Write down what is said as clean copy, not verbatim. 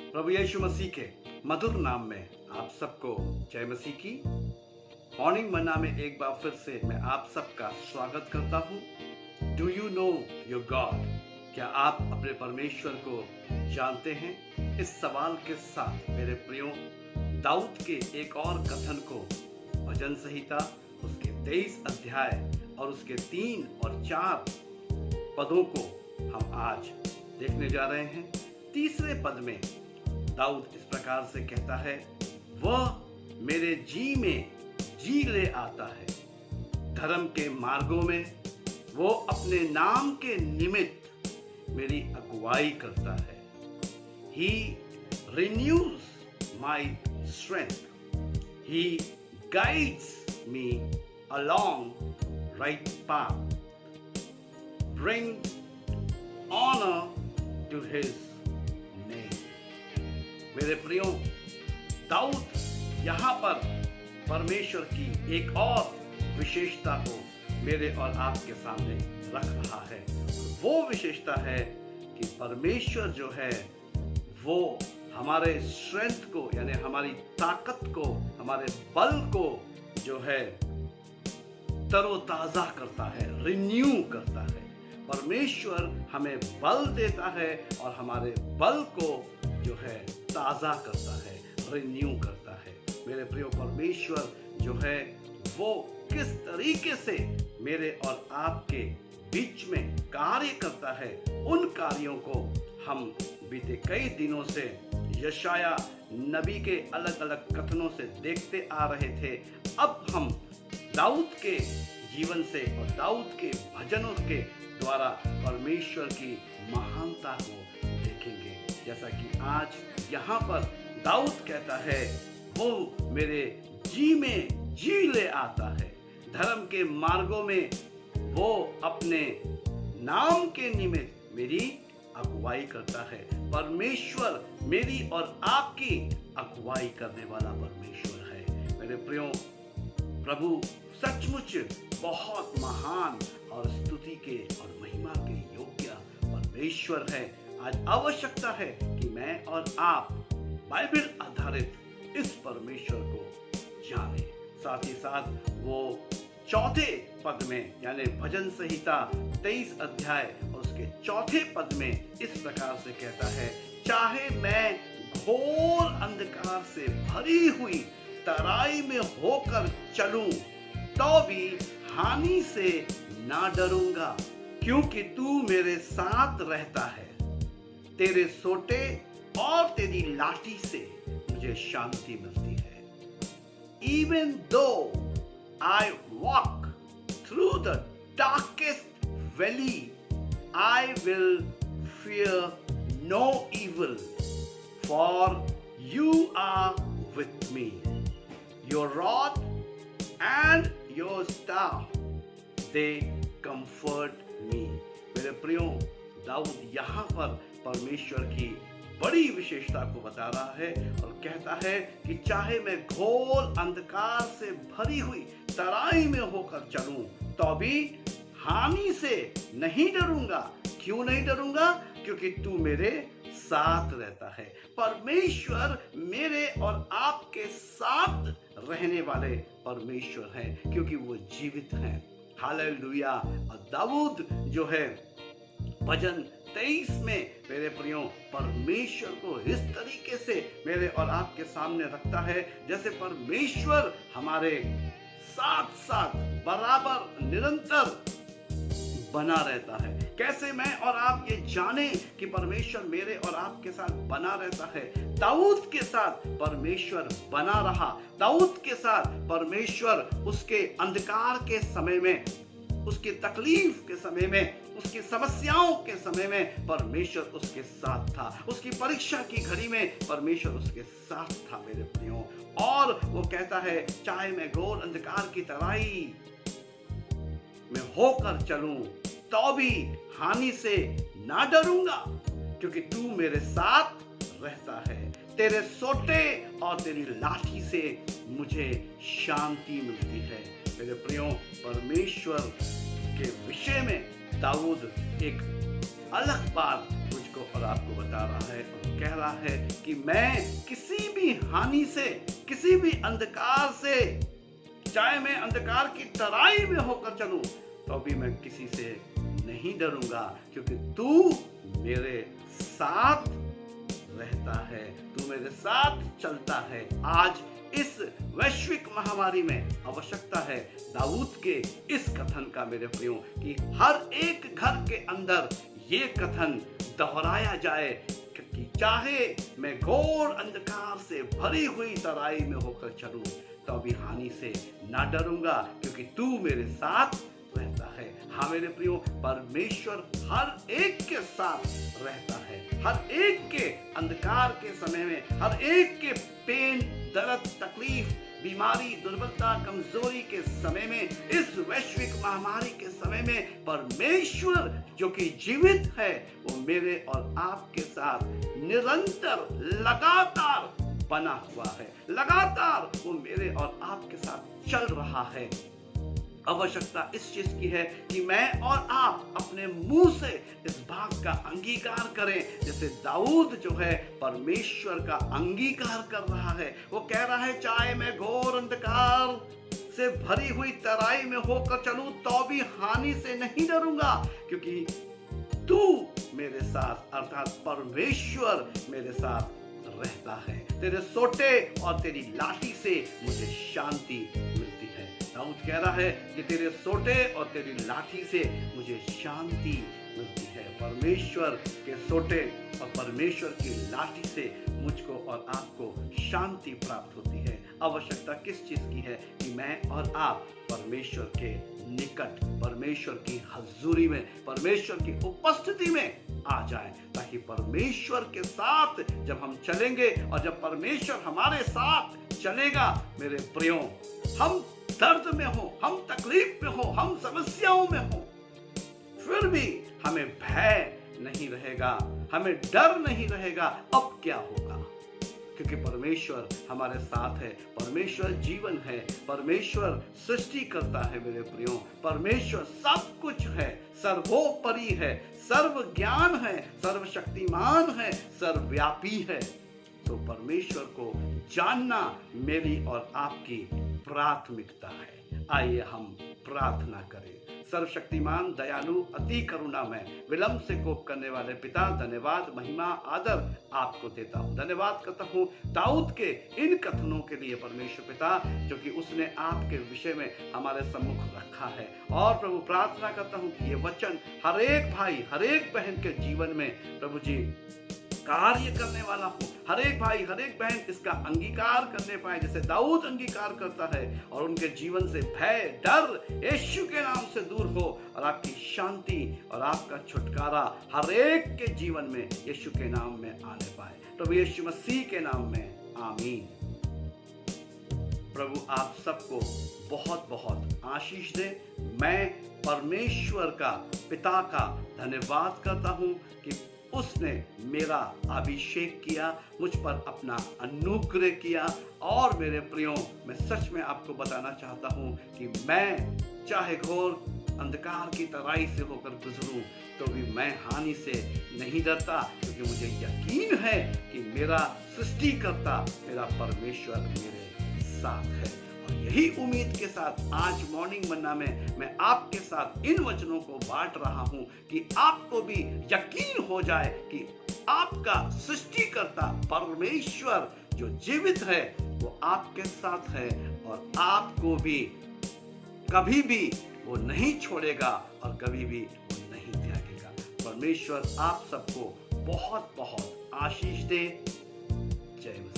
प्रभु यीशु मसीह के मधुर नाम में आप सबको जय मसीह की। मॉर्निंग मन्ना में एक बार फिर से मैं आप सबका स्वागत करता हूँ। Do you know your God? क्या आप अपने परमेश्वर को जानते हैं? इस सवाल के साथ मेरे प्रियो, दाऊद के एक और कथन को, भजन संहिता उसके 23 अध्याय और उसके 3 और 4 पदों को हम आज देखने जा रहे हैं। तीसरे पद में दाऊद इस प्रकार से कहता है, वह मेरे जी में जी ले आता है, धर्म के मार्गों में वो अपने नाम के निमित्त मेरी अगुवाई करता है। He renews my strength. He guides me along right path. Bring honor to his name. मेरे प्रियो, दाऊद यहाँ पर परमेश्वर की एक और विशेषता को मेरे और आपके सामने रख रहा है। वो विशेषता है कि परमेश्वर जो है वो हमारे स्ट्रेंथ को, यानी हमारी ताकत को, हमारे बल को जो है तरोताजा करता है, रिन्यू करता है। परमेश्वर हमें बल देता है और हमारे बल को जो है ताज़ा करता है, रिन्यू करता है। मेरे प्रियो, परमेश्वर जो है वो किस तरीके से मेरे और आपके बीच में कार्य करता है, उन कार्यों को हम बीते कई दिनों से यशाया नबी के अलग अलग कथनों से देखते आ रहे थे। अब हम दाऊद के जीवन से और दाऊद के भजनों के द्वारा परमेश्वर की महानता को देखेंगे। जैसा कि आज यहाँ पर दाऊद कहता है, वो मेरे जी में जी ले आता है, धर्म के मार्गों में वो अपने नाम के निमित्त मेरी अगुवाई करता है। परमेश्वर मेरी और आपकी अगुवाई करने वाला परमेश्वर है। मेरे प्रियो, प्रभु सचमुच बहुत महान और स्तुति के और महिमा के योग्य परमेश्वर है। आज आवश्यकता है कि मैं और आप बाइबल आधारित इस परमेश्वर को जाने। साथ ही साथ वो चौथे पद में, यानी भजन संहिता 23 अध्याय और उसके चौथे पद में इस प्रकार से कहता है, चाहे मैं घोर अंधकार से भरी हुई तराई में होकर चलूं तो भी हानि से ना डरूंगा, क्योंकि तू मेरे साथ रहता है। तेरे सोटे और तेरी लाठी से मुझे शांति मिलती है। Even though I walk through the darkest valley, I will fear no evil, for you are with me. Your rod and your staff, they comfort me. मेरे प्रियो, दाऊद यहाँ पर परमेश्वर की बड़ी विशेषता को बता रहा है और कहता है कि चाहे मैं घोर अंधकार से भरी हुई तराई में होकर चलूं तो भी हानि से नहीं डरूंगा। क्यों नहीं डरूंगा? क्योंकि तू मेरे साथ रहता है। परमेश्वर मेरे और आपके साथ रहने वाले परमेश्वर हैं, क्योंकि वो जीवित हैं। हालेलुया। और दाऊद जो है भजन 23 में मेरे प्रियो परमेश्वर को इस तरीके से मेरे और आपके सामने रखता है जैसे परमेश्वर हमारे साथ साथ बराबर निरंतर बना रहता है। कैसे मैं और आप ये जाने कि परमेश्वर मेरे और आपके साथ बना रहता है? दाऊद के साथ परमेश्वर बना रहा। दाऊद के साथ परमेश्वर उसके अंधकार के समय में, उसकी तकलीफ के समय में, उसकी समस्याओं के समय में परमेश्वर उसके साथ था। उसकी परीक्षा की घड़ी में परमेश्वर उसके साथ था मेरे प्रियो। और वो कहता है, चाहे मैं घोर अंधकार की तराई में होकर चलूं तो भी हानि से ना डरूंगा, क्योंकि तू मेरे साथ रहता है। तेरे सोटे और तेरी लाठी से मुझे शांति मिलती है। मेरे प्रियो, परमेश्वर के विषय में दाऊद एक अलग बात मुझको और आपको बता रहा है। कह रहा है कि मैं किसी भी हानि से, किसी भी अंधकार से, चाहे मैं अंधकार की तराई में होकर चलूं तो भी मैं किसी से नहीं डरूंगा, क्योंकि तू मेरे साथ रहता है, तू मेरे साथ चलता है। आज इस वैश्विक महामारी में आवश्यकता है दाऊद के इस कथन का मेरे प्रियो, कि हर एक घर के अंदर ये कथन दोहराया जाए कि चाहे मैं घोर अंधकार से भरी हुई तराई में होकर चलूं तो भी हानि से ना डरूंगा, क्योंकि तू मेरे साथ रहता है। हाँ मेरे प्रियो, परमेश्वर हर एक के साथ रहता है। हर एक के अंधकार के समय में, हर एक के पेन, दर्द, तकलीफ, बीमारी, दुर्बलता, कमजोरी के समय में, इस वैश्विक महामारी के समय में परमेश्वर जो कि जीवित है वो मेरे और आपके साथ निरंतर, लगातार बना हुआ है। लगातार वो मेरे और आपके साथ चल रहा है। आवश्यकता इस चीज की है कि मैं और आप अपने मुंह से इस बात का अंगीकार करें, जैसे दाऊद जो है परमेश्वर का अंगीकार कर रहा है। वो कह रहा है चाहे मैं घोर अंधकार से भरी हुई तराई में होकर चलूं तो भी हानि से नहीं डरूंगा, क्योंकि तू मेरे साथ, अर्थात परमेश्वर मेरे साथ रहता है। तेरे सोटे और तेरी लाठी से मुझे शांति मिलती है। दाऊद कह रहा है कि तेरे सोटे और तेरी लाठी से मुझे शांति मिलती है। परमेश्वर के सोटे और परमेश्वर की लाठी से मुझको और आपको शांति प्राप्त होती है। आवश्यकता किस चीज की है कि मैं और आप परमेश्वर के निकट, परमेश्वर की हजूरी में, परमेश्वर की उपस्थिति में आ जाए, ताकि परमेश्वर के साथ जब हम चलेंगे और जब परमेश्वर हमारे साथ चलेगा मेरे प्रियो, हम दर्द में हो, हम तकलीफ में हो, हम समस्याओं में हो, फिर भी हमें भय नहीं रहेगा, हमें डर नहीं रहेगा। अब क्या होगा? क्योंकि परमेश्वर हमारे साथ है, परमेश्वर जीवन है, परमेश्वर सृष्टि करता है मेरे प्रियो। परमेश्वर सब कुछ है, सर्वोपरि है, सर्व ज्ञान है, सर्वशक्तिमान है, सर्वव्यापी है। तो परमेश्वर को जानना मेरी और आपकी प्राथमिकता है। आइए हम प्रार्थना करें। सर्वशक्तिमान, दयालु, अति करुणामय, विलंब से कोप करने वाले पिता, धन्यवाद, महिमा, आदर आपको देता हूँ। धन्यवाद करता हूँ दाऊद के इन कथनों के लिए परमेश्वर पिता, जो कि उसने आपके विषय में हमारे सम्मुख रखा है। और प्रभु प्रार्थना करता हूँ कि ये वचन हर एक भाई, हर एक बहन के जीवन में प्रभु जी कार्य करने वाला हो। हर एक भाई, हर एक बहन इसका अंगीकार करने पाए, जैसे दाऊद अंगीकार करता है, और उनके जीवन से भय, डर यीशु के नाम से दूर हो, और आपकी शांति और आपका छुटकारा हर एक के जीवन में यीशु के नाम में आने पाए। प्रभु यीशु मसीह के नाम में आमीन। प्रभु आप सबको बहुत बहुत आशीष दे। मैं परमेश्वर का, पिता का धन्यवाद करता हूँ कि उसने मेरा अभिषेक किया, मुझ पर अपना अनुग्रह किया। और मेरे प्रियो, मैं सच में आपको बताना चाहता हूँ कि मैं चाहे घोर अंधकार की तराई से होकर गुजरूं तो भी मैं हानि से नहीं डरता, क्योंकि मुझे यकीन है कि मेरा सृष्टिकर्ता, मेरा परमेश्वर मेरे साथ है। और यही उम्मीद के साथ आज मॉर्निंग मन्ना में मैं आपके साथ इन वचनों को बांट रहा हूं कि आपको भी यकीन हो जाए कि आपका सृष्टिकर्ता परमेश्वर जो जीवित है वो आपके साथ है, और आपको भी कभी भी वो नहीं छोड़ेगा और कभी भी वो नहीं त्यागेगा। परमेश्वर आप सबको बहुत बहुत आशीष दे। जय मसीह।